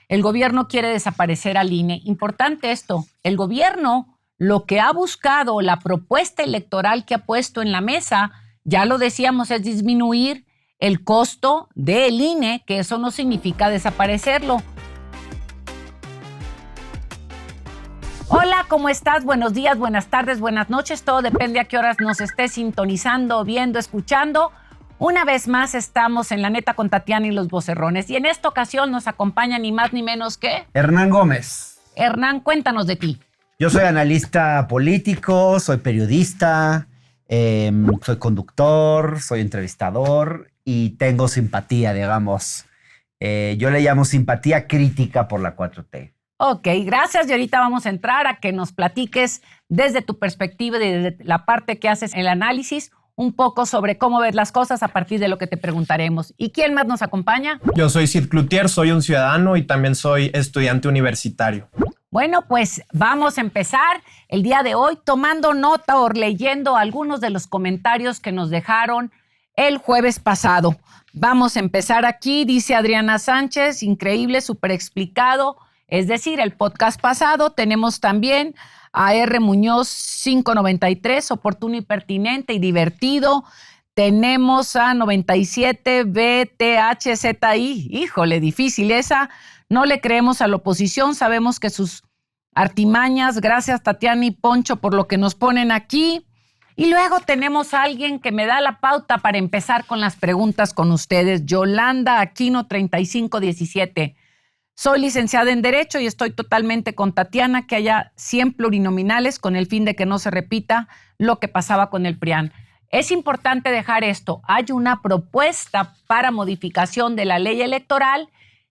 El gobierno quiere desaparecer al INE. Importante esto, el gobierno lo que ha buscado, la propuesta electoral que ha puesto en la mesa, ya lo decíamos, es disminuir el costo del INE, que eso no significa desaparecerlo. Hola, ¿cómo estás? Buenos días, buenas tardes, buenas noches. Todo depende a qué horas nos estés sintonizando, viendo, escuchando. Una vez más estamos en La Neta con Tatiana y los Vocerrones. Y en esta ocasión nos acompaña ni más ni menos que... Hernán Gómez. Hernán, cuéntanos de ti. Yo soy analista político, soy periodista, soy conductor, soy entrevistador y tengo simpatía, digamos. Yo le llamo simpatía crítica por la 4T. Ok, gracias. Y ahorita vamos a entrar a que nos platiques desde tu perspectiva y desde la parte que haces el análisis, un poco sobre cómo ves las cosas a partir de lo que te preguntaremos. ¿Y quién más nos acompaña? Yo soy Cid Cloutier, soy un ciudadano y también soy estudiante universitario. Bueno, pues vamos a empezar el día de hoy tomando nota o leyendo algunos de los comentarios que nos dejaron el jueves pasado. Vamos a empezar aquí, dice Adriana Sánchez, increíble, súper explicado. Es decir, el podcast pasado tenemos también a R. Muñoz 593, oportuno y pertinente y divertido. Tenemos a 97 BTHZI. Híjole, difícil esa. No le creemos a la oposición, sabemos que sus artimañas. Gracias, Tatiana y Poncho, por lo que nos ponen aquí. Y luego tenemos a alguien que me da la pauta para empezar con las preguntas con ustedes. Yolanda Aquino 3517. Soy licenciada en Derecho y estoy totalmente con Tatiana que haya 100 plurinominales con el fin de que no se repita lo que pasaba con el PRIAN. Es importante dejar esto. Hay una propuesta para modificación de la ley electoral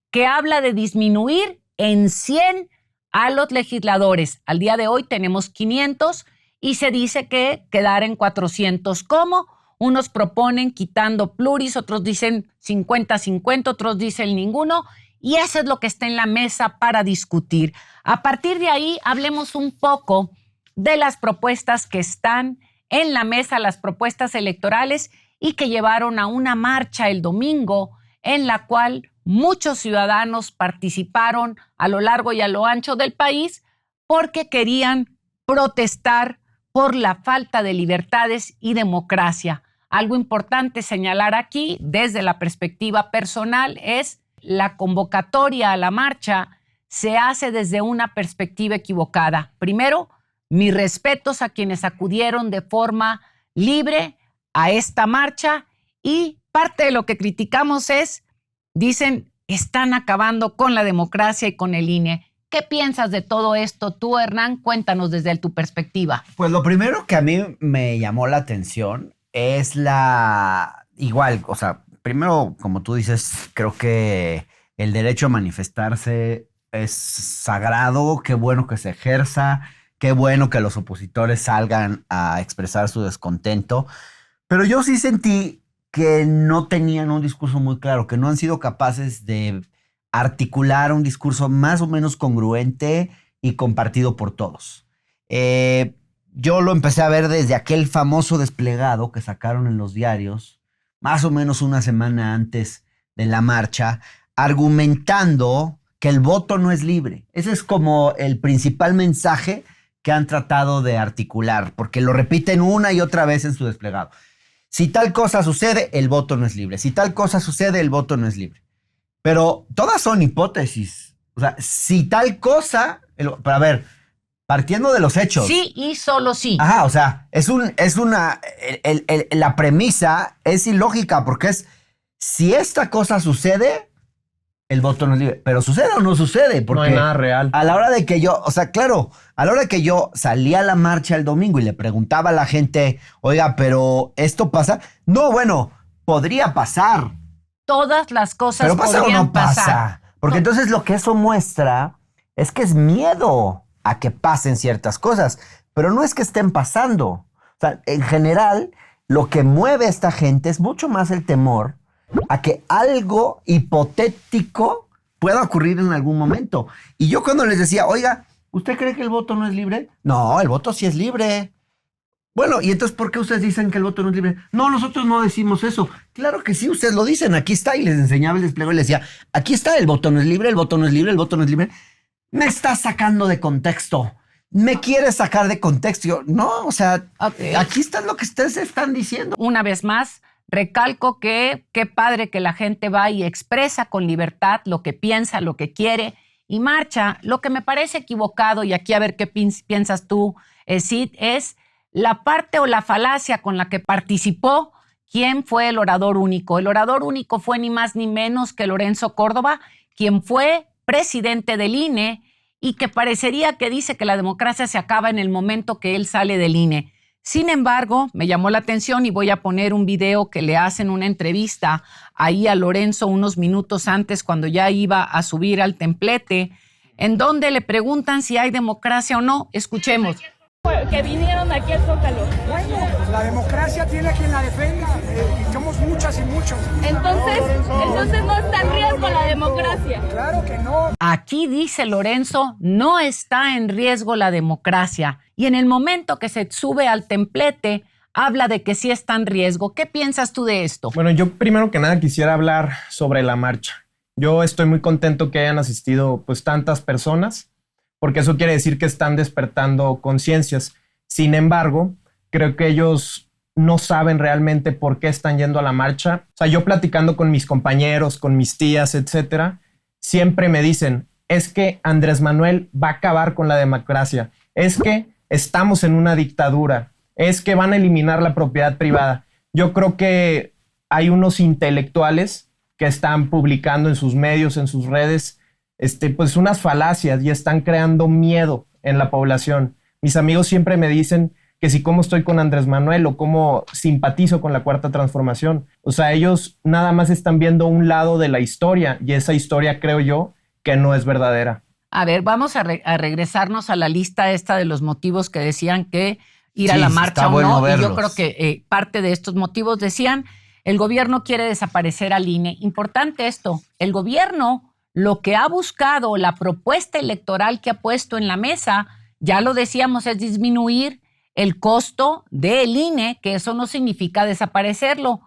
que habla de disminuir en 100 a los legisladores. Al día de hoy tenemos 500 y se dice que quedar en 400. ¿Cómo? Unos proponen quitando pluris, otros dicen 50-50, otros dicen ninguno. Y eso es lo que está en la mesa para discutir. A partir de ahí, hablemos un poco de las propuestas que están en la mesa, las propuestas electorales y que llevaron a una marcha el domingo en la cual muchos ciudadanos participaron a lo largo y a lo ancho del país porque querían protestar por la falta de libertades y democracia. Algo importante señalar aquí desde la perspectiva personal es la convocatoria a la marcha se hace desde una perspectiva equivocada. Primero, mis respetos a quienes acudieron de forma libre a esta marcha y parte de lo que criticamos es, dicen, están acabando con la democracia y con el INE. ¿Qué piensas de todo esto tú, Hernán? Cuéntanos desde tu perspectiva. Pues lo primero que a mí me llamó la atención es primero, como tú dices, creo que el derecho a manifestarse es sagrado, qué bueno que se ejerza, qué bueno que los opositores salgan a expresar su descontento, pero yo sí sentí que no tenían un discurso muy claro, que no han sido capaces de articular un discurso más o menos congruente y compartido por todos. Yo lo empecé a ver desde aquel famoso desplegado que sacaron en los diarios, más o menos una semana antes de la marcha, argumentando que el voto no es libre. Ese es como el principal mensaje que han tratado de articular, porque lo repiten una y otra vez en su desplegado. Si tal cosa sucede, el voto no es libre. Si tal cosa sucede, el voto no es libre. Pero todas son hipótesis. O sea, si tal cosa... Pero a ver, partiendo de los hechos. Sí y solo sí. Ajá, o sea, la premisa es ilógica porque es, si esta cosa sucede, el voto no es libre. Pero ¿sucede o no sucede? Porque no hay nada real. A la hora de que yo, o sea, claro, a la hora de que yo salí a la marcha el domingo y le preguntaba a la gente, oiga, pero ¿esto pasa? No, bueno, podría pasar. Todas las cosas pero pasa podrían o no pasa. pasar. Porque entonces lo que eso muestra es que es miedo a que pasen ciertas cosas, pero no es que estén pasando. O sea, en general, lo que mueve a esta gente es mucho más el temor a que algo hipotético pueda ocurrir en algún momento. Y yo cuando les decía, oiga, ¿usted cree que el voto no es libre? No, el voto sí es libre. Bueno, ¿y entonces por qué ustedes dicen que el voto no es libre? No, nosotros no decimos eso. Claro que sí, ustedes lo dicen. Aquí está, y les enseñaba el despliegue y les decía, aquí está, el voto no es libre, el voto no es libre, el voto no es libre. Me estás sacando de contexto. Me quieres sacar de contexto. Yo, no, o sea, aquí está lo que ustedes están diciendo. Una vez más, recalco que qué padre que la gente va y expresa con libertad lo que piensa, lo que quiere y marcha. Lo que me parece equivocado, y aquí a ver qué piensas tú, Sid, es la parte o la falacia con la que participó. ¿Quién fue el orador único? El orador único fue ni más ni menos que Lorenzo Córdoba, quien fue presidente del INE y que parecería que dice que la democracia se acaba en el momento que él sale del INE. Sin embargo, me llamó la atención y voy a poner un video que le hacen una entrevista ahí a Lorenzo unos minutos antes, cuando ya iba a subir al templete, en donde le preguntan si hay democracia o no. Escuchemos. Que vinieron aquí al Zócalo. Bueno, la democracia tiene quien la defenda, y somos muchas y muchos. Entonces no está en riesgo la democracia. Claro que no. Aquí dice Lorenzo, no está en riesgo la democracia. Y en el momento que se sube al templete, habla de que sí está en riesgo. ¿Qué piensas tú de esto? Bueno, yo primero que nada quisiera hablar sobre la marcha. Yo estoy muy contento que hayan asistido pues tantas personas, porque eso quiere decir que están despertando conciencias. Sin embargo, creo que ellos no saben realmente por qué están yendo a la marcha. O sea, yo platicando con mis compañeros, con mis tías, etcétera, siempre me dicen, es que Andrés Manuel va a acabar con la democracia, es que estamos en una dictadura, es que van a eliminar la propiedad privada. Yo creo que hay unos intelectuales que están publicando en sus medios, en sus redes, pues unas falacias, y están creando miedo en la población. Mis amigos siempre me dicen que si cómo estoy con Andrés Manuel o cómo simpatizo con la Cuarta Transformación. O sea, ellos nada más están viendo un lado de la historia, y esa historia creo yo que no es verdadera. A ver, vamos a regresarnos a la lista esta de los motivos que decían que ir a la marcha o no. Y yo creo que parte de estos motivos decían, el gobierno quiere desaparecer al INE. Importante esto, el gobierno lo que ha buscado, la propuesta electoral que ha puesto en la mesa, ya lo decíamos, es disminuir el costo del INE, que eso no significa desaparecerlo.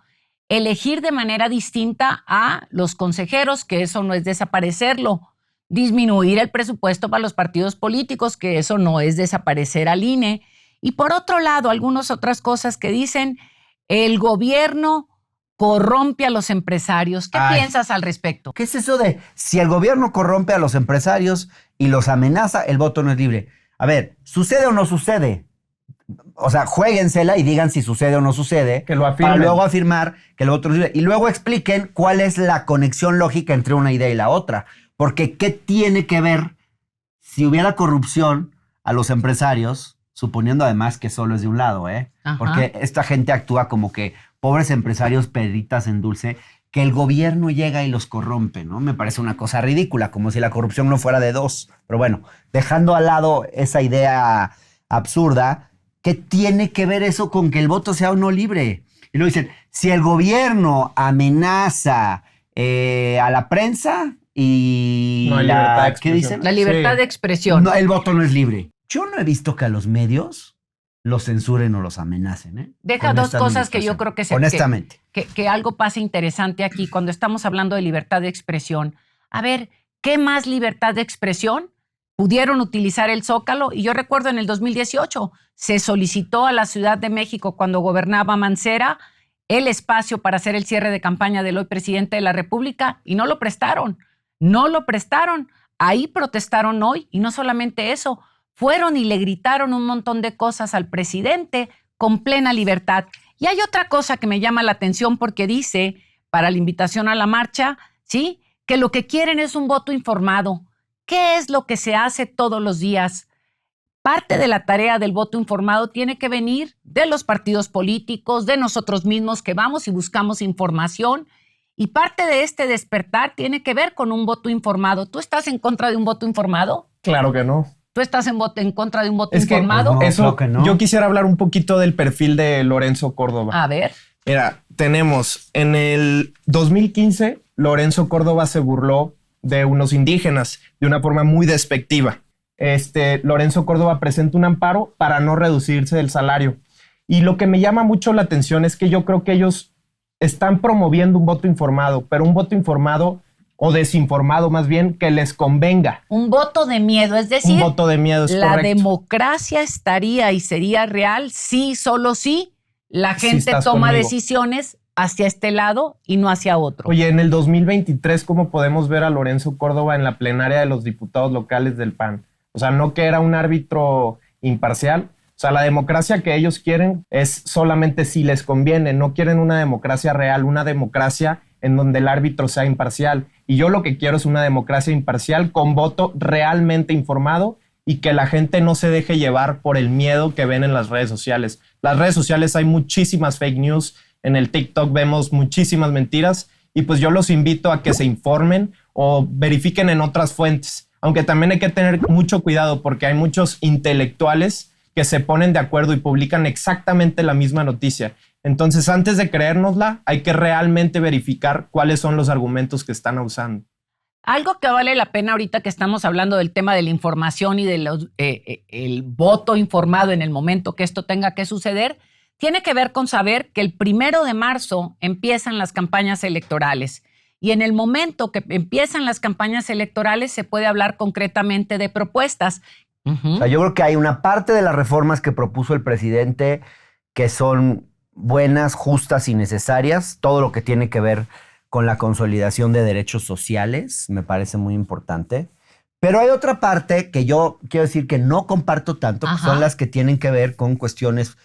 Elegir de manera distinta a los consejeros, que eso no es desaparecerlo. Disminuir el presupuesto para los partidos políticos, que eso no es desaparecer al INE. Y por otro lado, algunas otras cosas que dicen, el gobierno corrompe a los empresarios. ¿Qué piensas al respecto? ¿Qué es eso de si el gobierno corrompe a los empresarios y los amenaza, el voto no es libre? A ver, ¿sucede o no sucede? O sea, juéguensela y digan si sucede o no sucede. Que lo afirmen. Para luego afirmar que el voto no es libre. Y luego expliquen cuál es la conexión lógica entre una idea y la otra. Porque ¿qué tiene que ver si hubiera corrupción a los empresarios, suponiendo además que solo es de un lado, Ajá. Porque esta gente actúa como que pobres empresarios perditas en dulce, que el gobierno llega y los corrompe, ¿no? Me parece una cosa ridícula, como si la corrupción no fuera de dos. Pero bueno, dejando al lado esa idea absurda, ¿qué tiene que ver eso con que el voto sea o no libre? Y luego dicen, si el gobierno amenaza a la prensa y no hay libertad de expresión. ¿Qué dicen? La libertad de expresión. No, el voto no es libre. Yo no he visto que a los medios los censuren o los amenacen, ¿eh? Deja dos cosas que yo creo que honestamente. Que algo pasa interesante aquí cuando estamos hablando de libertad de expresión. A ver, ¿qué más libertad de expresión? Pudieron utilizar el Zócalo, y yo recuerdo en el 2018 se solicitó a la Ciudad de México, cuando gobernaba Mancera, el espacio para hacer el cierre de campaña del hoy presidente de la República, y no lo prestaron. No lo prestaron. Ahí protestaron hoy, y no solamente eso, fueron y le gritaron un montón de cosas al presidente con plena libertad. Y hay otra cosa que me llama la atención, porque dice, para la invitación a la marcha, ¿sí?, que lo que quieren es un voto informado. ¿Qué es lo que se hace todos los días? Parte de la tarea del voto informado tiene que venir de los partidos políticos, de nosotros mismos que vamos y buscamos información. Y parte de este despertar tiene que ver con un voto informado. ¿Tú estás en contra de un voto informado? Claro que no. ¿Tú estás en contra de un voto informado? no, Eso, creo que no. Yo quisiera hablar un poquito del perfil de Lorenzo Córdoba. A ver. Mira, tenemos en el 2015, Lorenzo Córdoba se burló de unos indígenas de una forma muy despectiva. Lorenzo Córdoba presenta un amparo para no reducirse el salario. Y lo que me llama mucho la atención es que yo creo que ellos están promoviendo un voto informado, pero un voto informado o desinformado más bien, que les convenga. Un voto de miedo, es decir, un voto de miedo, es la correcto. democracia estaría y sería real si, solo si, la Si gente estás toma conmigo. decisiones hacia este lado y no hacia otro. Oye, en el 2023, ¿cómo podemos ver a Lorenzo Córdoba en la plenaria de los diputados locales del PAN? O sea, no que era un árbitro imparcial. O sea, la democracia que ellos quieren es solamente si les conviene. No quieren una democracia real, una democracia en donde el árbitro sea imparcial. Y yo lo que quiero es una democracia imparcial con voto realmente informado y que la gente no se deje llevar por el miedo que ven en las redes sociales. Las redes sociales hay muchísimas fake news. En el TikTok vemos muchísimas mentiras y pues yo los invito a que se informen o verifiquen en otras fuentes. Aunque también hay que tener mucho cuidado porque hay muchos intelectuales que se ponen de acuerdo y publican exactamente la misma noticia. Entonces, antes de creérnosla, hay que realmente verificar cuáles son los argumentos que están usando. Algo que vale la pena ahorita que estamos hablando del tema de la información y el voto informado en el momento que esto tenga que suceder, tiene que ver con saber que el 1 de marzo empiezan las campañas electorales. Y en el momento que empiezan las campañas electorales se puede hablar concretamente de propuestas. O sea, yo creo que hay una parte de las reformas que propuso el presidente que son buenas, justas y necesarias. Todo lo que tiene que ver con la consolidación de derechos sociales me parece muy importante. Pero hay otra parte que yo quiero decir que no comparto tanto, que son las que tienen que ver con cuestiones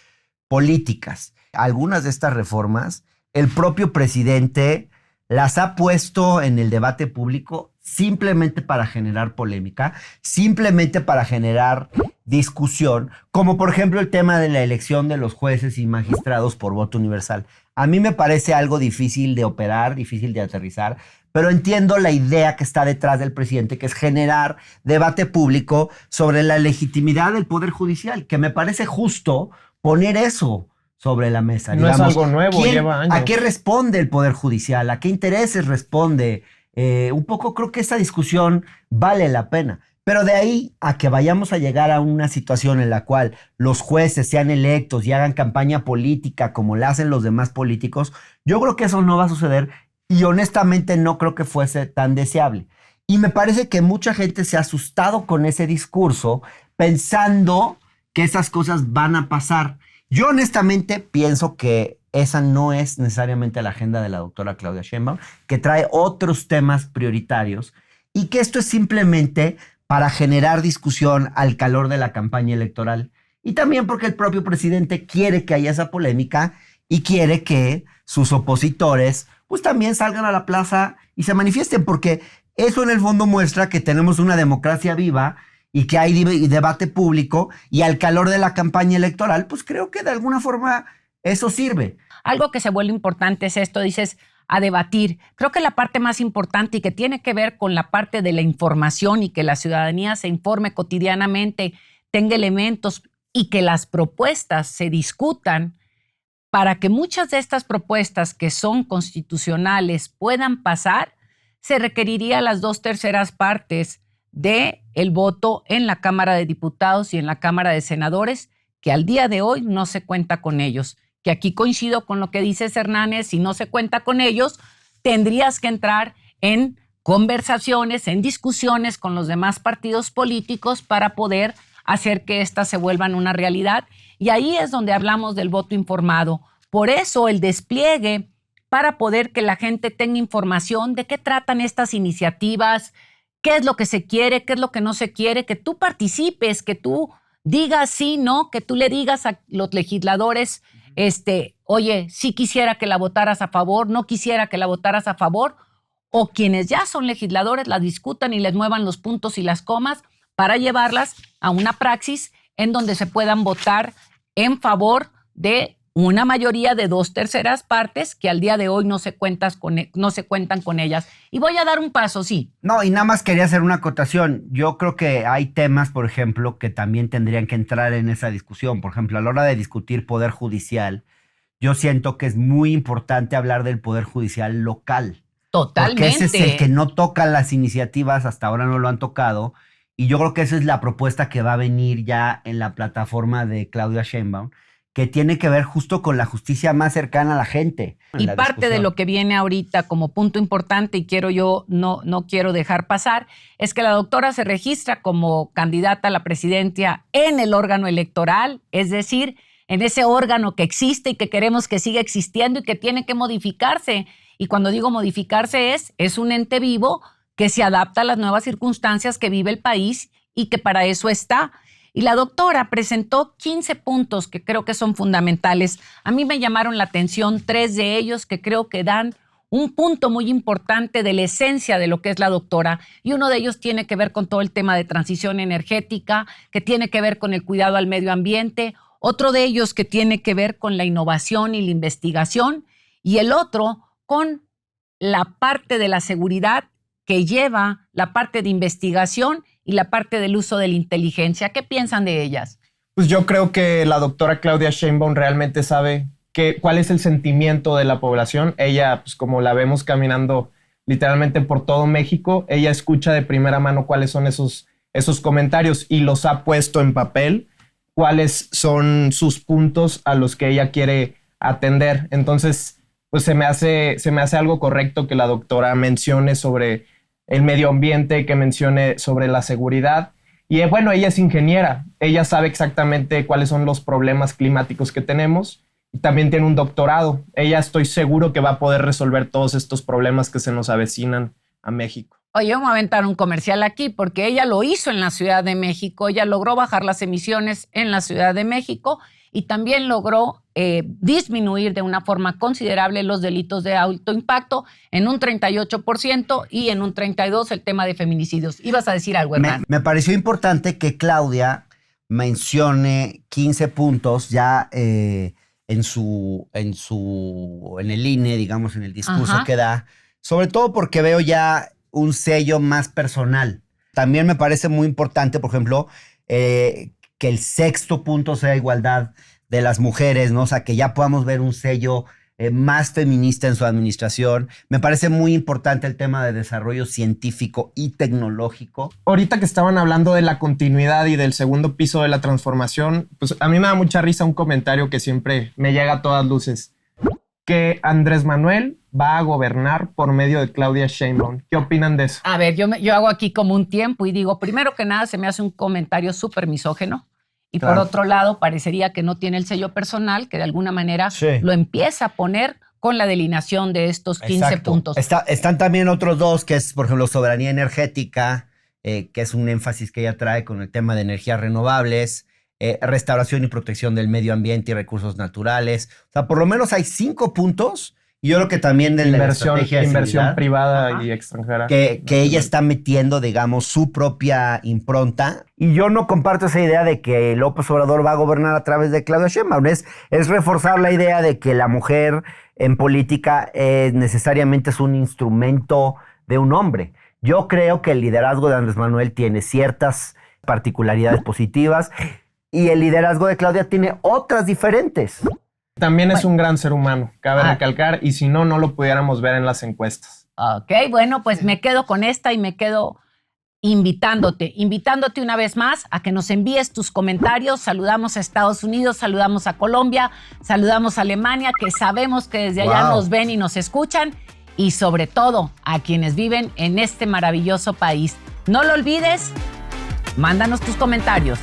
políticas. Algunas de estas reformas, el propio presidente las ha puesto en el debate público simplemente para generar polémica, simplemente para generar discusión, como por ejemplo el tema de la elección de los jueces y magistrados por voto universal. A mí me parece algo difícil de operar, difícil de aterrizar, pero entiendo la idea que está detrás del presidente, que es generar debate público sobre la legitimidad del Poder Judicial, que me parece justo poner eso sobre la mesa. No es algo nuevo, lleva años. ¿A qué responde el Poder Judicial? ¿A qué intereses responde? Un poco creo que esta discusión vale la pena. Pero de ahí a que vayamos a llegar a una situación en la cual los jueces sean electos y hagan campaña política como la hacen los demás políticos, yo creo que eso no va a suceder y honestamente no creo que fuese tan deseable. Y me parece que mucha gente se ha asustado con ese discurso pensando que esas cosas van a pasar. Yo honestamente pienso que esa no es necesariamente la agenda de la doctora Claudia Sheinbaum, que trae otros temas prioritarios y que esto es simplemente para generar discusión al calor de la campaña electoral. Y también porque el propio presidente quiere que haya esa polémica y quiere que sus opositores pues también salgan a la plaza y se manifiesten, porque eso en el fondo muestra que tenemos una democracia viva y que hay debate público, y al calor de la campaña electoral, pues creo que de alguna forma eso sirve. Algo que se vuelve importante es esto, dices, a debatir. Creo que la parte más importante y que tiene que ver con la parte de la información y que la ciudadanía se informe cotidianamente, tenga elementos y que las propuestas se discutan para que muchas de estas propuestas que son constitucionales puedan pasar, se requeriría las 2/3 partes del voto en la Cámara de Diputados y en la Cámara de Senadores, que al día de hoy no se cuenta con ellos. Que aquí coincido con lo que dices, Hernández, si no se cuenta con ellos, tendrías que entrar en conversaciones, en discusiones con los demás partidos políticos para poder hacer que éstas se vuelvan una realidad. Y ahí es donde hablamos del voto informado. Por eso el despliegue para poder que la gente tenga información de qué tratan estas iniciativas, qué es lo que se quiere, qué es lo que no se quiere, que tú participes, que tú digas sí, no, que tú le digas a los legisladores, oye, sí quisiera que la votaras a favor, no quisiera que la votaras a favor, o quienes ya son legisladores la discutan y les muevan los puntos y las comas para llevarlas a una praxis en donde se puedan votar en favor de una mayoría de 2/3 partes que al día de hoy no se cuentan con ellas. Y voy a dar un paso, sí. No, y nada más quería hacer una acotación. Yo creo que hay temas, por ejemplo, que también tendrían que entrar en esa discusión. Por ejemplo, a la hora de discutir poder judicial, yo siento que es muy importante hablar del poder judicial local. Totalmente. Porque ese es el que no toca las iniciativas, hasta ahora no lo han tocado. Y yo creo que esa es la propuesta que va a venir ya en la plataforma de Claudia Sheinbaum, que tiene que ver justo con la justicia más cercana a la gente. Y parte de lo que viene ahorita como punto importante, y no quiero dejar pasar, es que la doctora se registra como candidata a la presidencia en el órgano electoral, es decir, en ese órgano que existe y que queremos que siga existiendo y que tiene que modificarse. Y cuando digo modificarse es un ente vivo que se adapta a las nuevas circunstancias que vive el país y que para eso está. Y la doctora presentó 15 puntos que creo que son fundamentales. A mí me llamaron la atención 3 de ellos que creo que dan un punto muy importante de la esencia de lo que es la doctora. Y uno de ellos tiene que ver con todo el tema de transición energética, que tiene que ver con el cuidado al medio ambiente. Otro de ellos que tiene que ver con la innovación y la investigación. Y el otro con la parte de la seguridad que lleva la parte de investigación y la parte del uso de la inteligencia. ¿Qué piensan de ellas? Pues yo creo que la doctora Claudia Sheinbaum realmente sabe cuál es el sentimiento de la población. Ella, pues como la vemos caminando literalmente por todo México, ella escucha de primera mano cuáles son esos comentarios y los ha puesto en papel, cuáles son sus puntos a los que ella quiere atender. Entonces, pues se me hace algo correcto que la doctora mencione sobre el medio ambiente, que mencione sobre la seguridad. Y bueno, ella es ingeniera, ella sabe exactamente cuáles son los problemas climáticos que tenemos y también tiene un doctorado. Ella estoy seguro que va a poder resolver todos estos problemas que se nos avecinan a México. Oye, vamos a aventar un comercial aquí porque ella lo hizo en la Ciudad de México, ella logró bajar las emisiones en la Ciudad de México y también logró disminuir de una forma considerable los delitos de alto impacto en un 38% y en un 32% el tema de feminicidios. ¿Ibas a decir algo, Hernán? Me pareció importante que Claudia mencione 15 puntos ya en el INE, digamos, en el discurso que da, sobre todo porque veo ya un sello más personal. También me parece muy importante, por ejemplo, que el 6º punto sea igualdad de las mujeres, ¿no? O sea, que ya podamos ver un sello más feminista en su administración. Me parece muy importante el tema de desarrollo científico y tecnológico. Ahorita que estaban hablando de la continuidad y del segundo piso de la transformación, pues a mí me da mucha risa un comentario que siempre me llega a todas luces, que Andrés Manuel va a gobernar por medio de Claudia Sheinbaum. ¿Qué opinan de eso? A ver, yo hago aquí como un tiempo y digo, primero que nada, se me hace un comentario súper misógeno. Y claro, por otro lado, parecería que no tiene el sello personal, que de alguna manera lo empieza a poner con la delineación de estos 15 puntos. Están también otros 2, que es, por ejemplo, soberanía energética, que es un énfasis que ella trae con el tema de energías renovables, restauración y protección del medio ambiente y recursos naturales. O sea, por lo menos hay 5 puntos. Y yo creo que también de la estrategia de inversión privada y extranjera. Que ella está metiendo, digamos, su propia impronta. Y yo no comparto esa idea de que López Obrador va a gobernar a través de Claudia Sheinbaum. Es reforzar la idea de que la mujer en política necesariamente es un instrumento de un hombre. Yo creo que el liderazgo de Andrés Manuel tiene ciertas particularidades positivas y el liderazgo de Claudia tiene otras diferentes. También es un gran ser humano, cabe recalcar, y si no, no lo pudiéramos ver en las encuestas. Ok, bueno, pues me quedo con esta y me quedo invitándote una vez más a que nos envíes tus comentarios. Saludamos a Estados Unidos, saludamos a Colombia, saludamos a Alemania, que sabemos que desde allá nos ven y nos escuchan, y sobre todo a quienes viven en este maravilloso país. No lo olvides, mándanos tus comentarios.